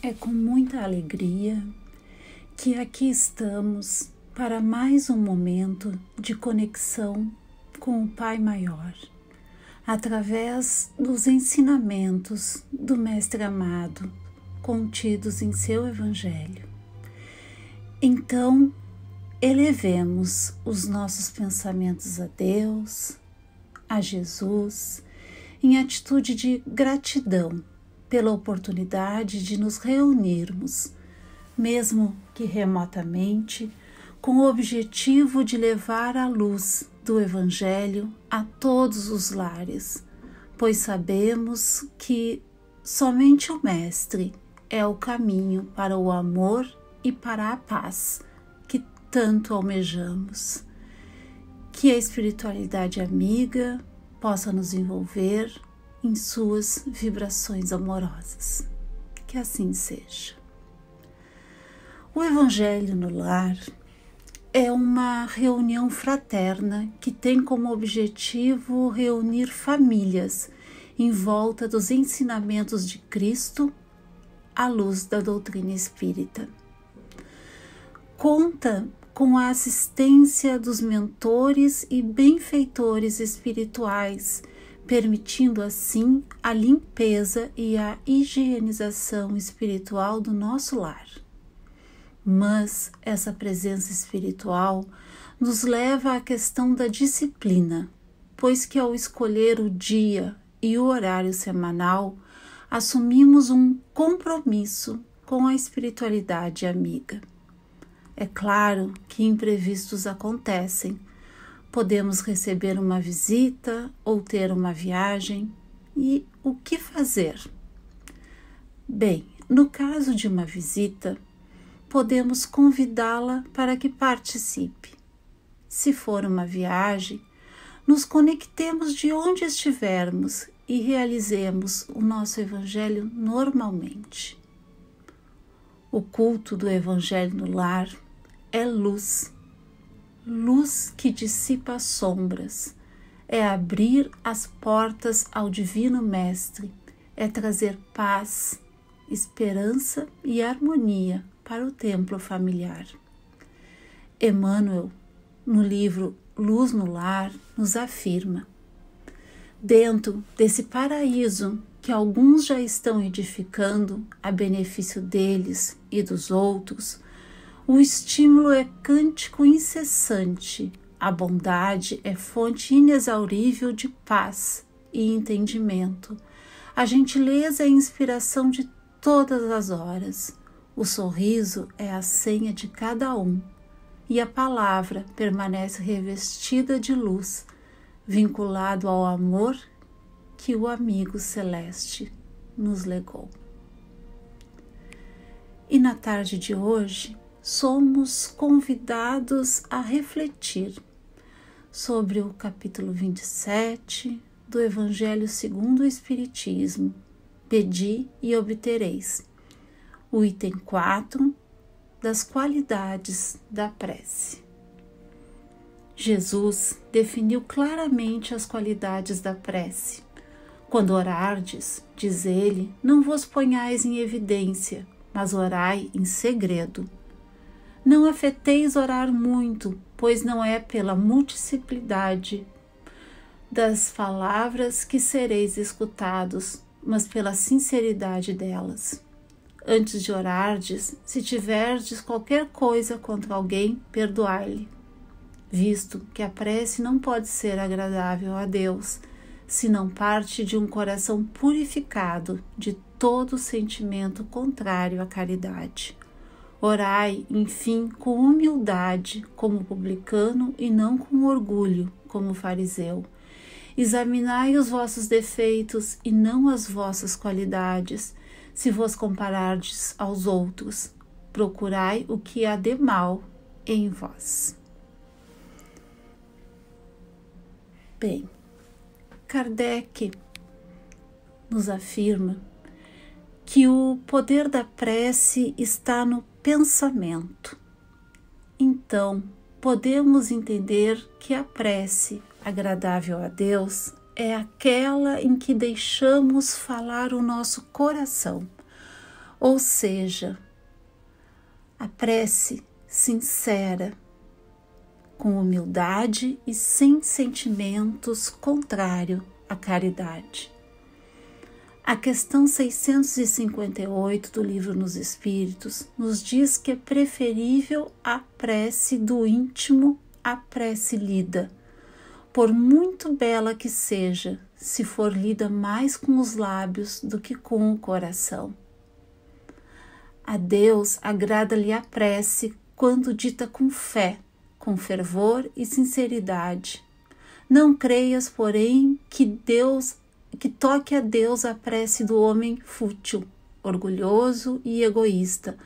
É com muita alegria que aqui estamos para mais um momento de conexão com o Pai Maior, através dos ensinamentos do Mestre Amado contidos em seu Evangelho. Então, elevemos os nossos pensamentos a Deus, a Jesus, em atitude de gratidão pela oportunidade de nos reunirmos, mesmo que remotamente, com o objetivo de levar a luz do Evangelho a todos os lares, pois sabemos que somente o Mestre é o caminho para o amor e para a paz que tanto almejamos. Que a espiritualidade amiga possa nos envolver em suas vibrações amorosas. Que assim seja. O Evangelho no Lar é uma reunião fraterna que tem como objetivo reunir famílias em volta dos ensinamentos de Cristo à luz da doutrina espírita. Conta com a assistência dos mentores e benfeitores espirituais, permitindo assim a limpeza e a higienização espiritual do nosso lar. Mas essa presença espiritual nos leva à questão da disciplina, pois que ao escolher o dia e o horário semanal, assumimos um compromisso com a espiritualidade amiga. É claro que imprevistos acontecem. Podemos receber uma visita ou ter uma viagem. E o que fazer? Bem, no caso de uma visita, podemos convidá-la para que participe. Se for uma viagem, nos conectemos de onde estivermos e realizemos o nosso Evangelho normalmente. O culto do Evangelho no Lar é luz, luz que dissipa as sombras, é abrir as portas ao Divino Mestre, é trazer paz, esperança e harmonia para o templo familiar. Emmanuel, no livro Luz no Lar, nos afirma: dentro desse paraíso que alguns já estão edificando a benefício deles e dos outros, o estímulo é cântico incessante, a bondade é fonte inexaurível de paz e entendimento, a gentileza é a inspiração de todas as horas, o sorriso é a senha de cada um, e a palavra permanece revestida de luz, vinculado ao amor que o amigo celeste nos legou. E na tarde de hoje, somos convidados a refletir sobre o capítulo 27 do Evangelho segundo o Espiritismo, Pedi e obtereis, o item 4 das qualidades da prece. Jesus definiu claramente as qualidades da prece. Quando orardes, diz ele, não vos ponhais em evidência, mas orai em segredo. Não afeteis orar muito, pois não é pela multiplicidade das palavras que sereis escutados, mas pela sinceridade delas. Antes de orardes, se tiverdes qualquer coisa contra alguém, perdoai-lhe, visto que a prece não pode ser agradável a Deus, se não parte de um coração purificado de todo sentimento contrário à caridade. Orai, enfim, com humildade, como publicano, e não com orgulho, como fariseu. Examinai os vossos defeitos e não as vossas qualidades, se vos comparardes aos outros. Procurai o que há de mal em vós. Bem, Kardec nos afirma que o poder da prece está no pensamento. Então, podemos entender que a prece agradável a Deus é aquela em que deixamos falar o nosso coração, Ou seja, a prece sincera, com humildade e sem sentimentos contrário à caridade. A questão 658 do Livro nos Espíritos nos diz que é preferível a prece do íntimo à prece lida, por muito bela que seja, se for lida mais com os lábios do que com o coração. A Deus agrada-lhe a prece quando dita com fé, com fervor e sinceridade. Não creias, porém, que toque a Deus a prece do homem fútil, orgulhoso e egoísta,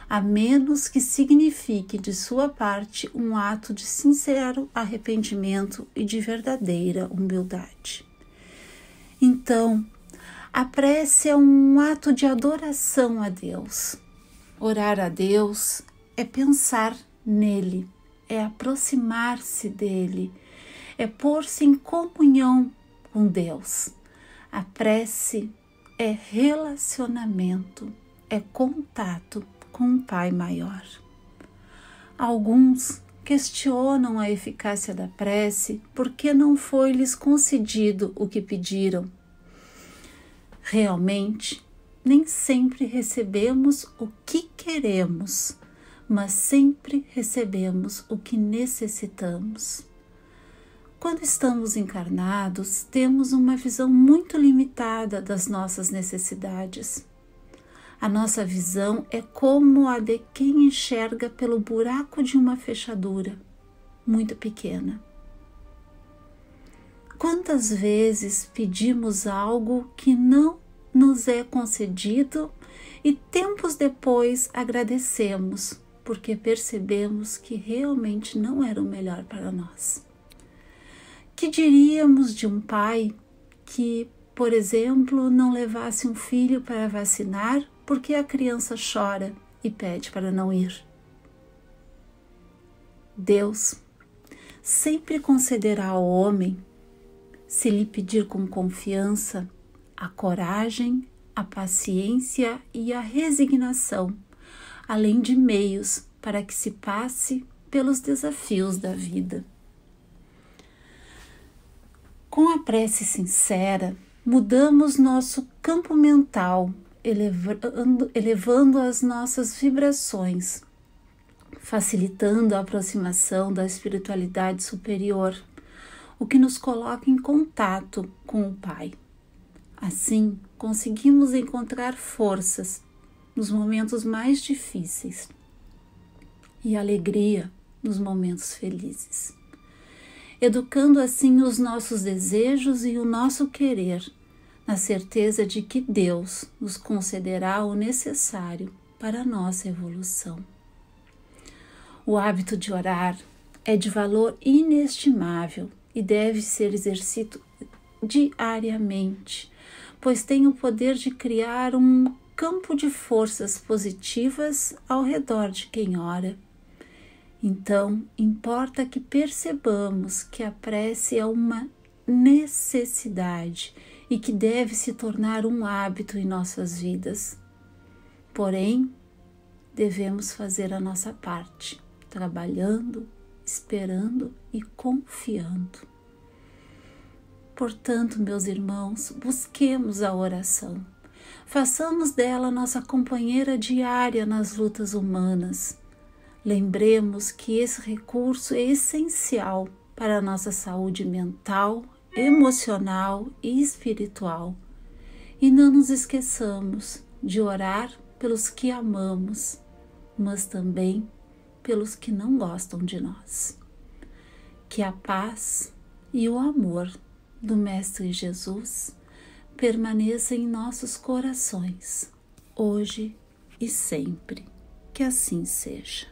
a menos que signifique de sua parte um ato de sincero arrependimento e de verdadeira humildade. Então, a prece é um ato de adoração a Deus. Orar a Deus é pensar nele, é aproximar-se dele, é pôr-se em comunhão com Deus. A prece é relacionamento, é contato com o Pai Maior. Alguns questionam a eficácia da prece porque não foi-lhes concedido o que pediram. Realmente, nem sempre recebemos o que queremos, mas sempre recebemos o que necessitamos. Quando estamos encarnados, temos uma visão muito limitada das nossas necessidades. A nossa visão é como a de quem enxerga pelo buraco de uma fechadura, muito pequena. Quantas vezes pedimos algo que não nos é concedido e tempos depois agradecemos, porque percebemos que realmente não era o melhor para nós. Que diríamos de um pai que, por exemplo, não levasse um filho para vacinar porque a criança chora e pede para não ir? Deus sempre concederá ao homem, se lhe pedir com confiança, a coragem, a paciência e a resignação, além de meios para que se passe pelos desafios da vida. Com a prece sincera, mudamos nosso campo mental, elevando as nossas vibrações, facilitando a aproximação da espiritualidade superior, o que nos coloca em contato com o Pai. Assim, conseguimos encontrar forças nos momentos mais difíceis e alegria nos momentos felizes, educando assim os nossos desejos e o nosso querer, na certeza de que Deus nos concederá o necessário para a nossa evolução. O hábito de orar é de valor inestimável e deve ser exercido diariamente, pois tem o poder de criar um campo de forças positivas ao redor de quem ora. Então, importa que percebamos que a prece é uma necessidade e que deve se tornar um hábito em nossas vidas. Porém, devemos fazer a nossa parte, trabalhando, esperando e confiando. Portanto, meus irmãos, busquemos a oração. Façamos dela nossa companheira diária nas lutas humanas. Lembremos que esse recurso é essencial para a nossa saúde mental, emocional e espiritual. E não nos esqueçamos de orar pelos que amamos, mas também pelos que não gostam de nós. Que a paz e o amor do Mestre Jesus permaneça em nossos corações, hoje e sempre. Que assim seja.